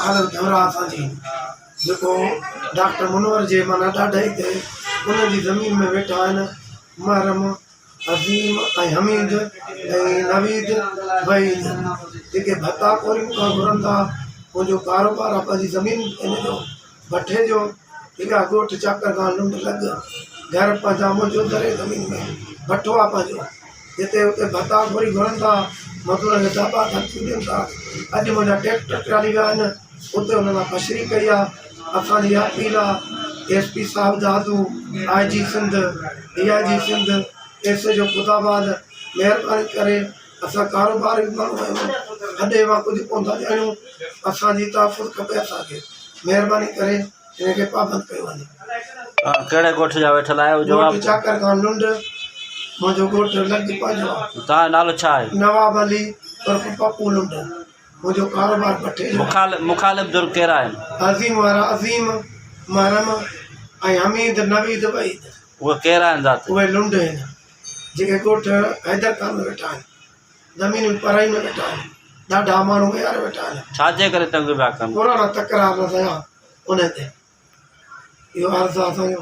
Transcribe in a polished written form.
हालत घबरा असांजी जेको डॉक्टर मुनवर जे माना ॾाढा ई थिए उन जी ज़मीन में वेठा आहिनि महरम अज़ीम ऐं हमीद ऐं नवीद वहीद जेके भत्ता कोरियूं खां घुरनि था मुंहिंजो कारोबार आहे पंहिंजी ज़मीन इन जो भठे जो ठीकु आहे ॻोठु चाकर खां लुंड लॻ घर पंहिंजा मुंहिंजो करे ज़मीन में भठो आहे पंहिंजो जिते उते भत्ता कोरी घुरनि था मज़दूर खे दॿा धमकी ॾियनि था अॼु मुंहिंजा ट्रैक्टर ट्राली विया आहिनि उते हुन मां बशरी कई आहे असांजी अपील आहे SP साहिब दादू IG सिंध DIG सिंध पैसे जो ख़ुदाबाद महिरबानी करे असां कारोबारी माण्हू आहियूं अॾे मां कुझु कोन था ॼाणूं असांजी तहफ़ुज़ खपे असांखे महिरबानी करे हिनखे पाबंद कयो वञे। कहिड़े ॻोठ जा वेठल आहियो? ॻोठु चाकर खां लुंड मुंहिंजो ॻोठु लॻ पंहिंजो आहे। तव्हांजो नालो छा आहे? नवाब अली उर्फ़ पप्पू लुंड। मुंहिंजो कारोबार भठे मुखालिफ़ दुर कहिड़ा आहिनि? अज़ीम वारा अज़ीम महरम ऐं हमीद नवीद वहीद। उहे कहिड़ा आहिनि ज़ात? उहे लुंड आहिनि जेके ॻोठ हैदर खान में वेठा आहिनि ज़मीन पराई में वेठा आहिनि ॾाढा माण्हू वेहारे वेठा आहिनि। छाजे करे तंग पिया कनि? पुराणा तकरार न थिया उन ते इहो अर्ज़ु आहे असांजो।